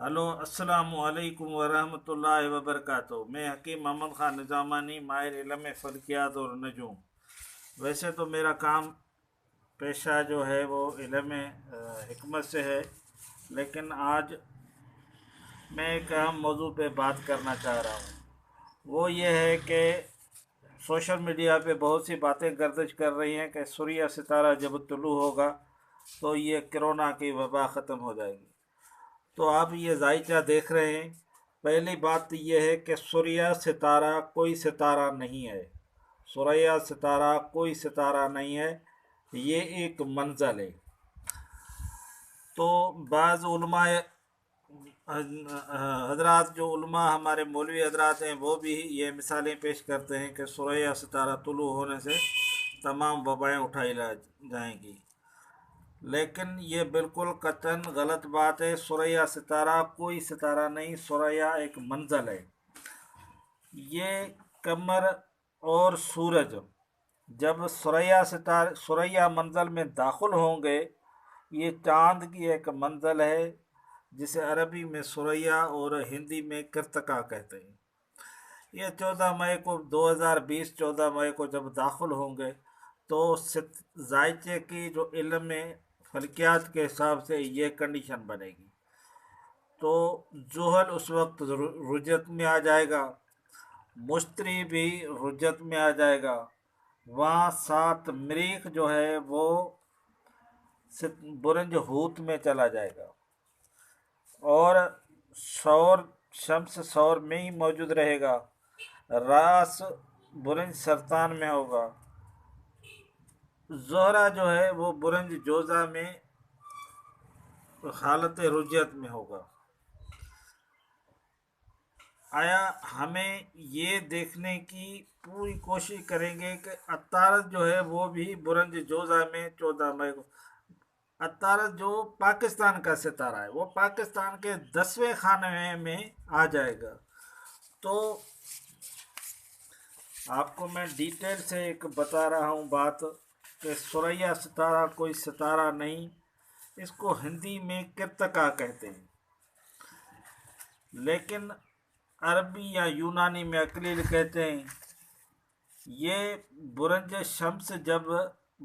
Hello, السلام علیکم ورحمۃ اللہ وبرکاتہ۔ میں حکیم محمد خان نظامانی، ماہر علم فلکیات اور نجوم۔ ویسے تو میرا کام پیشہ جو ہے وہ علم حکمت سے ہے، لیکن آج میں ایک اہم موضوع پہ بات کرنا چاہ رہا ہوں۔ وہ یہ ہے کہ سوشل میڈیا پہ بہت سی باتیں گردش کر رہی ہیں کہ سوریہ ستارہ جب طلوع ہوگا تو یہ کرونا کی وبا ختم ہو جائے گی۔ تو آپ یہ ذائچہ دیکھ رہے ہیں۔ پہلی بات یہ ہے کہ سوریہ ستارہ کوئی ستارہ نہیں ہے۔ سوریہ ستارہ کوئی ستارہ نہیں ہے، یہ ایک منزل ہے۔ تو بعض علماء حضرات، جو علماء ہمارے مولوی حضرات ہیں، وہ بھی یہ مثالیں پیش کرتے ہیں کہ سوریہ ستارہ طلوع ہونے سے تمام وبائیں اٹھائی جائیں گی، لیکن یہ بالکل قطعاً غلط بات ہے۔ سوریہ ستارہ کوئی ستارہ نہیں، سوریہ ایک منزل ہے۔ یہ قمر اور سورج جب سوریہ منزل میں داخل ہوں گے، یہ چاند کی ایک منزل ہے جسے عربی میں سوریہ اور ہندی میں کرتکا کہتے ہیں۔ یہ 14 مئی کو 2020 14 مئی کو جب داخل ہوں گے تو ذائچے کی جو علم فلکیات کے حساب سے یہ کنڈیشن بنے گی۔ تو زحل اس وقت رجت میں آ جائے گا، مشتری بھی رجت میں آ جائے گا، وہاں 7 مریخ جو ہے وہ برج ہوت میں چلا جائے گا، اور شمس سور میں ہی موجود رہے گا، راس برج سرطان میں ہوگا، زہرہ جو ہے وہ برج جوزہ میں حالت رجیت میں ہوگا۔ آیا ہمیں یہ دیکھنے کی پوری کوشش کریں گے کہ عطارد جو ہے وہ بھی برج جوزہ میں 14 مئی کو، عطارد جو پاکستان کا ستارہ ہے وہ پاکستان کے 10ویں خانے میں آ جائے گا۔ تو آپ کو میں ڈیٹیل سے ایک بتا رہا ہوں بات کہ سوریہ ستارہ کوئی ستارہ نہیں، اس کو ہندی میں کرتکا کہتے ہیں، لیکن عربی یا یونانی میں اقلیل کہتے ہیں۔ یہ برج شمس جب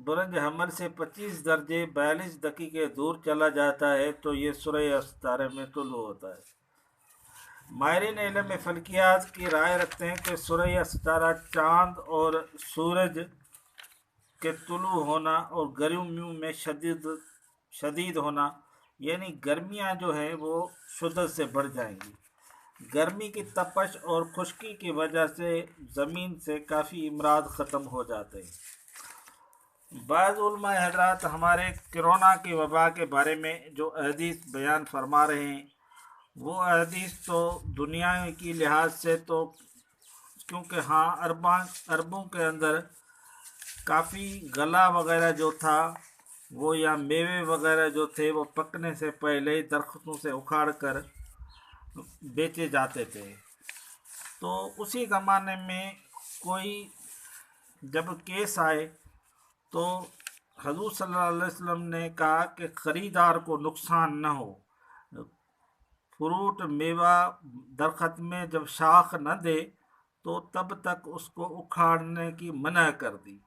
برج حمل سے 25 درجے 42 دقیقے دور چلا جاتا ہے تو یہ سوریہ ستارے میں طلوع ہوتا ہے۔ ماہرین علم فلکیات کی رائے رکھتے ہیں کہ سوریہ ستارہ چاند اور سورج کے طلوع ہونا اور گرمیوں میں شدید ہونا، یعنی گرمیاں جو ہیں وہ شدت سے بڑھ جائیں گی۔ گرمی کی تپش اور خشکی کی وجہ سے زمین سے کافی امراض ختم ہو جاتے ہیں۔ بعض علماء حضرات ہمارے کرونا کی وبا کے بارے میں جو احادیث بیان فرما رہے ہیں، وہ احادیث تو دنیا کی لحاظ سے تو، کیونکہ ہاں عربوں کے اندر کافی گلا وغیرہ جو تھا وہ، یا میوے وغیرہ جو تھے وہ پکنے سے پہلے ہی درختوں سے اکھاڑ کر بیچے جاتے تھے۔ تو اسی زمانے میں کوئی جب کیس آئے تو حضور صلی اللہ علیہ وسلم نے کہا کہ خریدار کو نقصان نہ ہو، فروٹ میوہ درخت میں جب شاخ نہ دے تو تب تک اس کو اکھاڑنے کی منع کر دی۔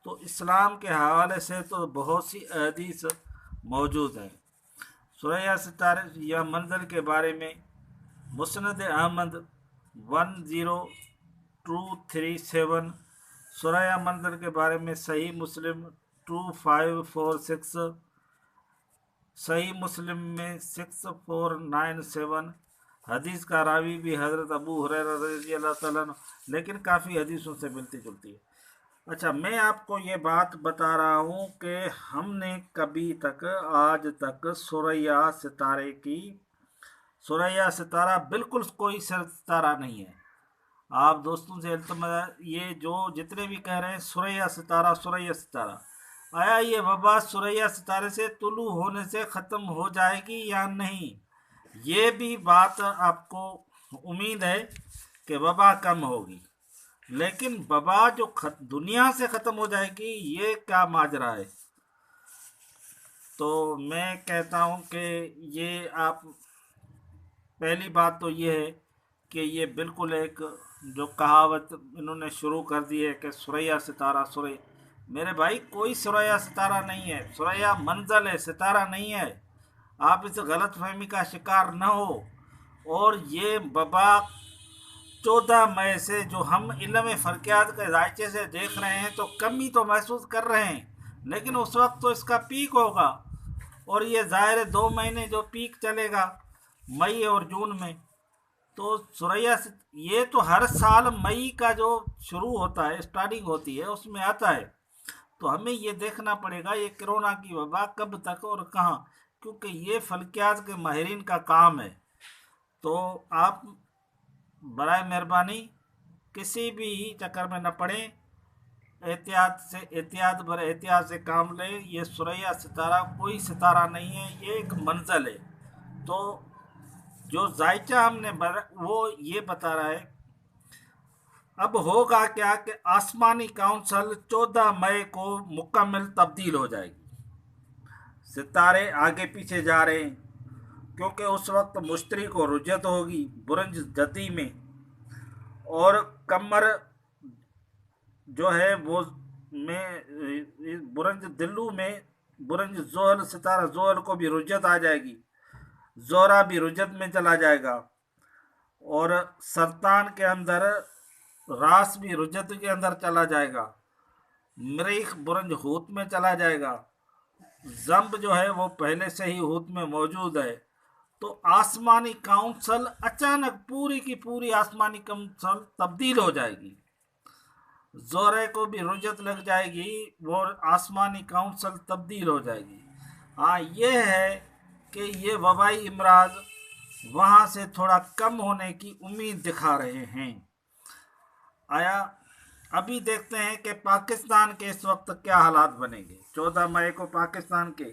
تو اسلام کے حوالے سے تو بہت سی احادیث موجود ہیں۔ سوریہ ستارے یا منزل کے بارے میں مسند احمد 10237، سوریہ منزل کے بارے میں صحیح مسلم 2546، صحیح مسلم میں 6497، حدیث کا راوی بھی حضرت ابو ہریرہ رضی اللہ تعالیٰ عنہ، لیکن کافی حدیثوں سے ملتی جلتی ہے۔ اچھا، میں آپ کو یہ بات بتا رہا ہوں کہ ہم نے کبھی تک آج تک سوریہ ستارہ بالکل کوئی ستارہ نہیں ہے۔ آپ دوستوں سے التماس، یہ جو جتنے بھی کہہ رہے ہیں سوریہ ستارہ، آیا یہ وبا سوریہ ستارے سے طلوع ہونے سے ختم ہو جائے گی یا نہیں؟ یہ بھی بات آپ کو امید ہے کہ وبا کم ہوگی، لیکن وبا جو دنیا سے ختم ہو جائے گی، یہ کیا ماجرا ہے؟ تو میں کہتا ہوں کہ یہ آپ پہلی بات تو یہ ہے کہ یہ بالکل ایک جو کہاوت انہوں نے شروع کر دی ہے کہ ثریا ستارہ ثریا، میرے بھائی کوئی ثریا ستارہ نہیں ہے، ثریا منزل ہے، ستارہ نہیں ہے، آپ اس غلط فہمی کا شکار نہ ہو۔ اور یہ وبا 14 مئی سے جو ہم علم فلکیات کے ذائچے سے دیکھ رہے ہیں تو کمی تو محسوس کر رہے ہیں، لیکن اس وقت تو اس کا پیک ہوگا، اور یہ ظاہر ہے 2 مہینے جو پیک چلے گا مئی اور جون میں۔ تو ثریا یہ تو ہر سال مئی کا جو شروع ہوتا ہے، اسٹارٹنگ ہوتی ہے، اس میں آتا ہے۔ تو ہمیں یہ دیکھنا پڑے گا یہ کرونا کی وبا کب تک اور کہاں، کیونکہ یہ فلکیات کے ماہرین کا کام ہے۔ تو آپ برائے مہربانی کسی بھی چکر میں نہ پڑیں، احتیاط سے کام لیں۔ یہ ثریا ستارہ کوئی ستارہ نہیں ہے، یہ ایک منزل ہے۔ تو جو ذائچہ ہم نے وہ یہ بتا رہا ہے اب ہوگا کیا کہ آسمانی کونسل 14 مئی کو مکمل تبدیل ہو جائے گی، ستارے آگے پیچھے جا رہے ہیں، کیونکہ اس وقت مشتری کو رجت ہوگی برج جدی میں، اور کمر جو ہے وہ برج دلو میں برج زحل، ستارہ زحل کو بھی رجت آ جائے گی، زہرہ بھی رجت میں چلا جائے گا، اور سرطان کے اندر راس بھی رجت کے اندر چلا جائے گا، مریخ برج ہوت میں چلا جائے گا، زمب جو ہے وہ پہلے سے ہی ہوت میں موجود ہے۔ تو آسمانی کونسل اچانک پوری کی پوری آسمانی کونسل تبدیل ہو جائے گی، زہرے کو بھی رجت لگ جائے گی، وہ آسمانی کونسل تبدیل ہو جائے گی۔ ہاں یہ ہے کہ یہ وبائی امراض وہاں سے تھوڑا کم ہونے کی امید دکھا رہے ہیں۔ آیا ابھی دیکھتے ہیں کہ پاکستان کے اس وقت کیا حالات بنیں گے 14 مئی کو پاکستان کے۔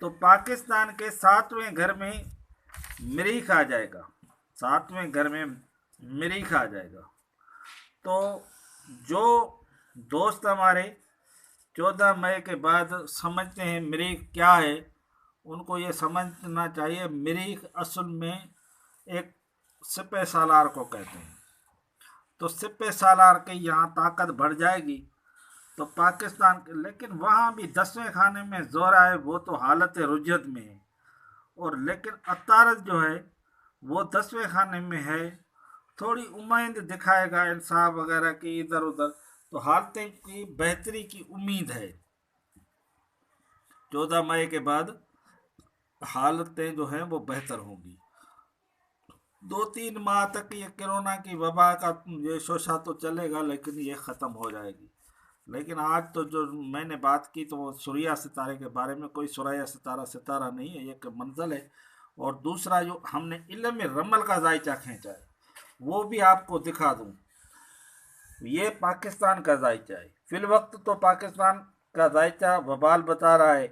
تو پاکستان کے 7ویں گھر میں مریخ آ جائے گا، 7ویں گھر میں مریخ آ جائے گا۔ تو جو دوست ہمارے 14 مئی کے بعد سمجھتے ہیں مریخ کیا ہے، ان کو یہ سمجھنا چاہیے مریخ اصل میں ایک سپہ سالار کو کہتے ہیں۔ تو سپہ سالار کی یہاں طاقت بڑھ جائے گی تو پاکستان کے، لیکن وہاں بھی 10ویں خانے میں زہرہ ہے، وہ تو حالت رجت میں ہے، اور لیکن عطارد جو ہے وہ 10ویں خانے میں ہے، تھوڑی امید دکھائے گا انصاف وغیرہ کی ادھر ادھر، تو حالتیں کی بہتری کی امید ہے۔ 14 مئی کے بعد حالتیں جو ہیں وہ بہتر ہوں گی۔ 2-3 ماہ تک یہ کرونا کی وبا کا یہ شوشہ تو چلے گا، لیکن یہ ختم ہو جائے گی۔ لیکن آج تو جو میں نے بات کی تو وہ ثریا ستارے کے بارے میں، کوئی ثریا ستارہ نہیں ہے، یہ ایک منزل ہے۔ اور دوسرا جو ہم نے علم رمل کا ذائچہ کھینچا ہے وہ بھی آپ کو دکھا دوں، یہ پاکستان کا ذائچہ ہے۔ فی الوقت تو پاکستان کا ذائچہ وبال بتا رہا ہے،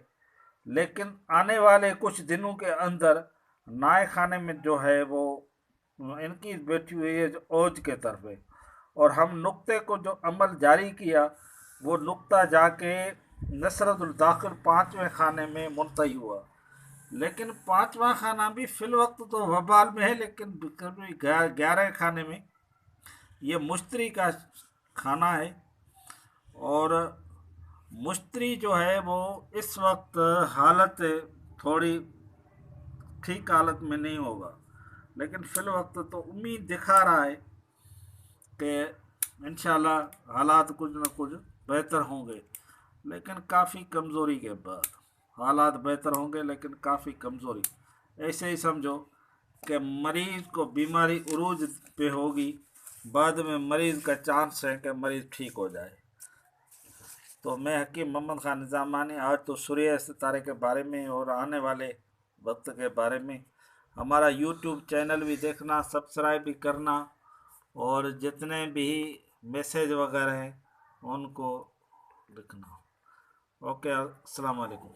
لیکن آنے والے کچھ دنوں کے اندر نائے خانے میں جو ہے وہ ان کی بیٹھی ہوئی ہے جو اوج کے طرف ہے، اور ہم نقطے کو جو عمل جاری کیا وہ نقطہ جا کے نصرت الداخل 5ویں خانے میں منتہی ہوا، لیکن 5واں خانہ بھی فی الوقت تو وبال میں ہے، لیکن 11 خانے میں یہ مشتری کا خانہ ہے، اور مشتری جو ہے وہ اس وقت حالت تھوڑی ٹھیک حالت میں نہیں ہوگا، لیکن فی الوقت تو امید دکھا رہا ہے کہ انشاءاللہ حالات کچھ نہ کچھ بہتر ہوں گے، لیکن کافی کمزوری کے بعد حالات بہتر ہوں گے، لیکن کافی کمزوری۔ ایسے ہی سمجھو کہ مریض کو بیماری عروج پہ ہوگی، بعد میں مریض کا چانس ہے کہ مریض ٹھیک ہو جائے۔ تو میں حکیم محمد خان نظامانی آج تو ثریا ستارے کے بارے میں اور آنے والے وقت کے بارے میں، ہمارا یوٹیوب چینل بھی دیکھنا، سبسکرائب بھی کرنا، اور جتنے بھی میسیج وغیرہ ہیں ان کو لکھنا۔ اوکے، السلام علیکم۔